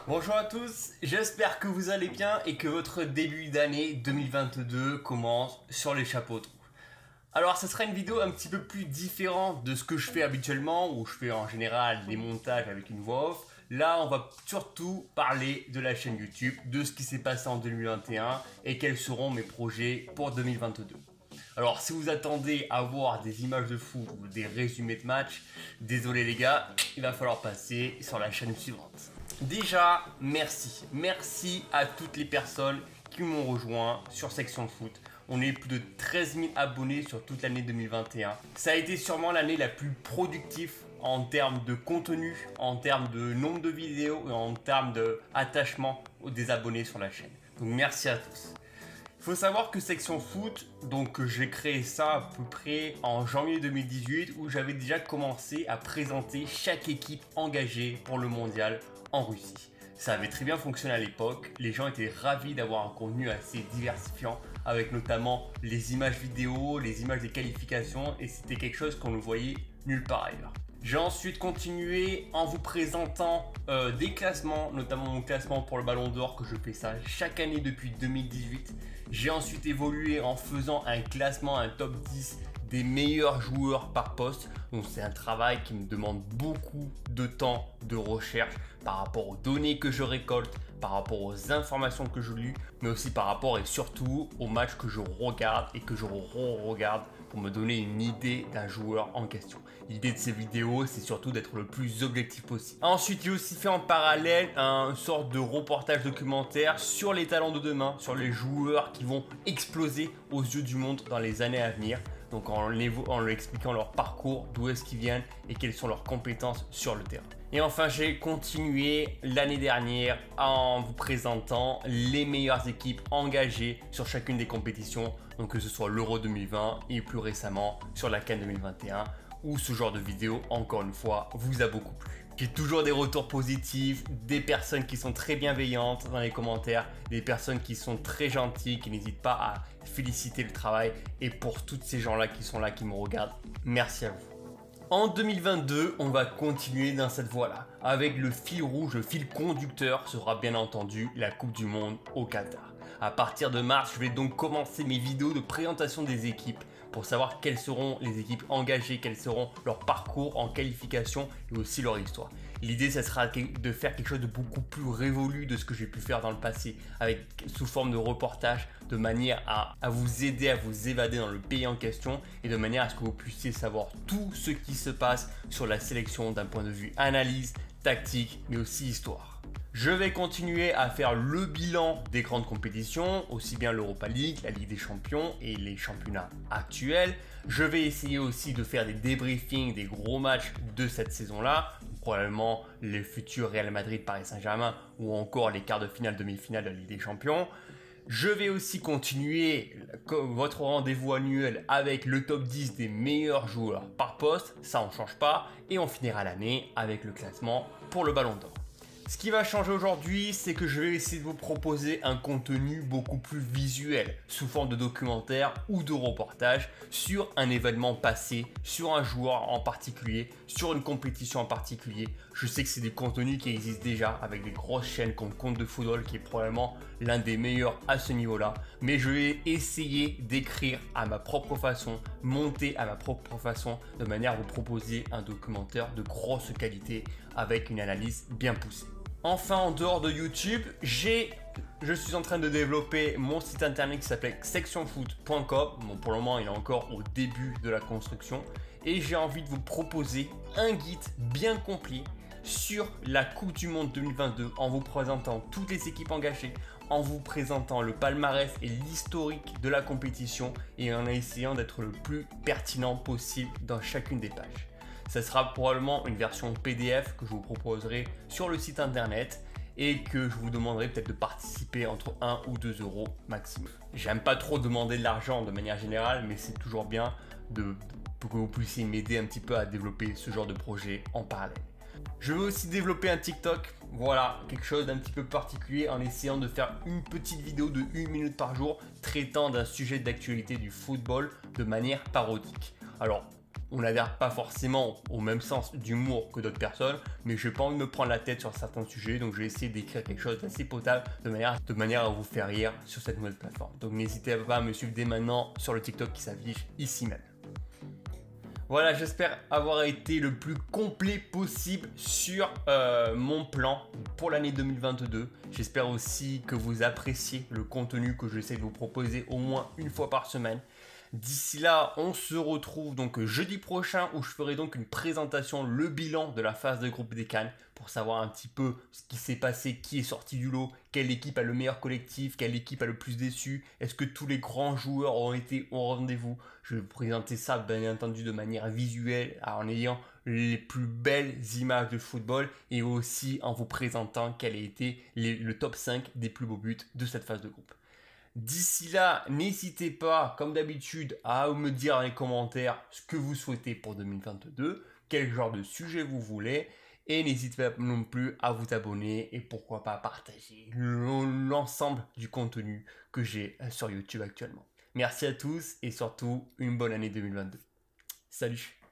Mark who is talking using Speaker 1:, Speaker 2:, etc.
Speaker 1: Bonjour à tous, j'espère que vous allez bien et que votre début d'année 2022 commence sur les chapeaux de roue. Alors ça sera une vidéo un petit peu plus différente de ce que je fais habituellement, où je fais en général des montages avec une voix off. Là on va surtout parler de la chaîne YouTube, de ce qui s'est passé en 2021 et quels seront mes projets pour 2022. Alors si vous attendez à voir des images de foot ou des résumés de match, désolé les gars, il va falloir passer sur la chaîne suivante. Déjà, merci à toutes les personnes qui m'ont rejoint sur Section Foot. On est plus de 13 000 abonnés sur toute l'année 2021. Ça a été sûrement l'année la plus productive en termes de contenu, en termes de nombre de vidéos et en termes d'attachement des abonnés sur la chaîne. Donc merci à tous. Il faut savoir que Section Foot, donc j'ai créé ça à peu près en janvier 2018 où j'avais déjà commencé à présenter chaque équipe engagée pour le mondial en Russie. Ça avait très bien fonctionné à l'époque, les gens étaient ravis d'avoir un contenu assez diversifiant avec notamment les images vidéo, les images des qualifications et c'était quelque chose qu'on ne voyait nulle part ailleurs. J'ai ensuite continué en vous présentant des classements, notamment mon classement pour le Ballon d'Or que je fais ça chaque année depuis 2018. J'ai ensuite évolué en faisant un classement, un top 10 des meilleurs joueurs par poste. Donc c'est un travail qui me demande beaucoup de temps de recherche par rapport aux données que je récolte, par rapport aux informations que je lis, mais aussi par rapport et surtout aux matchs que je regarde et que je re-regarde pour me donner une idée d'un joueur en question. L'idée de ces vidéos, c'est surtout d'être le plus objectif possible. Ensuite, j'ai aussi fait en parallèle une sorte de reportage documentaire sur les talents de demain, sur les joueurs qui vont exploser aux yeux du monde dans les années à venir. Donc en leur expliquant leur parcours, d'où est-ce qu'ils viennent et quelles sont leurs compétences sur le terrain. Et enfin, j'ai continué l'année dernière en vous présentant les meilleures équipes engagées sur chacune des compétitions, donc que ce soit l'Euro 2020 et plus récemment sur la CAN 2021, où ce genre de vidéo, encore une fois, vous a beaucoup plu. J'ai toujours des retours positifs, des personnes qui sont très bienveillantes dans les commentaires, des personnes qui sont très gentilles, qui n'hésitent pas à féliciter le travail. Et pour tous ces gens-là qui sont là, qui me regardent, merci à vous. En 2022, on va continuer dans cette voie-là. Avec le fil rouge, le fil conducteur sera bien entendu la Coupe du Monde au Qatar. À partir de mars, je vais donc commencer mes vidéos de présentation des équipes pour savoir quelles seront les équipes engagées, quels seront leurs parcours en qualification et aussi leur histoire. L'idée, ça sera de faire quelque chose de beaucoup plus révolu de ce que j'ai pu faire dans le passé, sous forme de reportage, de manière à vous aider à vous évader dans le pays en question et de manière à ce que vous puissiez savoir tout ce qui se passe sur la sélection d'un point de vue analyse, tactique, mais aussi histoire. Je vais continuer à faire le bilan des grandes compétitions, aussi bien l'Europa League, la Ligue des Champions et les championnats actuels. Je vais essayer aussi de faire des débriefings des gros matchs de cette saison-là, probablement les futurs Real Madrid, Paris Saint-Germain ou encore les quarts de finale, demi-finale de la Ligue des Champions. Je vais aussi continuer votre rendez-vous annuel avec le top 10 des meilleurs joueurs par poste, ça on ne change pas, et on finira l'année avec le classement pour le Ballon d'Or. Ce qui va changer aujourd'hui, c'est que je vais essayer de vous proposer un contenu beaucoup plus visuel, sous forme de documentaire ou de reportage sur un événement passé, sur un joueur en particulier, sur une compétition en particulier. Je sais que c'est des contenus qui existent déjà avec des grosses chaînes comme Compte de Football qui est probablement l'un des meilleurs à ce niveau-là. Mais je vais essayer d'écrire à ma propre façon, monter à ma propre façon, de manière à vous proposer un documentaire de grosse qualité avec une analyse bien poussée. Enfin, en dehors de YouTube, je suis en train de développer mon site internet qui s'appelle sectionfoot.com. Bon, pour le moment, il est encore au début de la construction. Et j'ai envie de vous proposer un guide bien complet sur la Coupe du Monde 2022 en vous présentant toutes les équipes engagées, en vous présentant le palmarès et l'historique de la compétition et en essayant d'être le plus pertinent possible dans chacune des pages. Ça sera probablement une version PDF que je vous proposerai sur le site internet et que je vous demanderai peut-être de participer entre 1 ou 2 euros maximum. J'aime pas trop demander de l'argent de manière générale, mais c'est toujours bien pour que vous puissiez m'aider un petit peu à développer ce genre de projet en parallèle. Je veux aussi développer un TikTok, voilà, quelque chose d'un petit peu particulier en essayant de faire une petite vidéo de 1 minute par jour traitant d'un sujet d'actualité du football de manière parodique. Alors, on n'adhère pas forcément au même sens d'humour que d'autres personnes, mais je n'ai pas envie de me prendre la tête sur certains sujets, donc je vais essayer d'écrire quelque chose d'assez potable de manière à vous faire rire sur cette nouvelle plateforme. Donc n'hésitez pas à me suivre dès maintenant sur le TikTok qui s'affiche ici même. Voilà, j'espère avoir été le plus complet possible sur mon plan pour l'année 2022. J'espère aussi que vous appréciez le contenu que j'essaie de vous proposer au moins une fois par semaine. D'ici là, on se retrouve donc jeudi prochain où je ferai donc une présentation, le bilan de la phase de groupe des CAN pour savoir un petit peu ce qui s'est passé, qui est sorti du lot, quelle équipe a le meilleur collectif, quelle équipe a le plus déçu, est-ce que tous les grands joueurs ont été au rendez-vous. Je vais vous présenter ça bien entendu de manière visuelle en ayant les plus belles images de football et aussi en vous présentant quel a été le top 5 des plus beaux buts de cette phase de groupe. D'ici là, n'hésitez pas, comme d'habitude, à me dire dans les commentaires ce que vous souhaitez pour 2022, quel genre de sujet vous voulez, et n'hésitez pas non plus à vous abonner et pourquoi pas partager l'ensemble du contenu que j'ai sur YouTube actuellement. Merci à tous et surtout une bonne année 2022. Salut!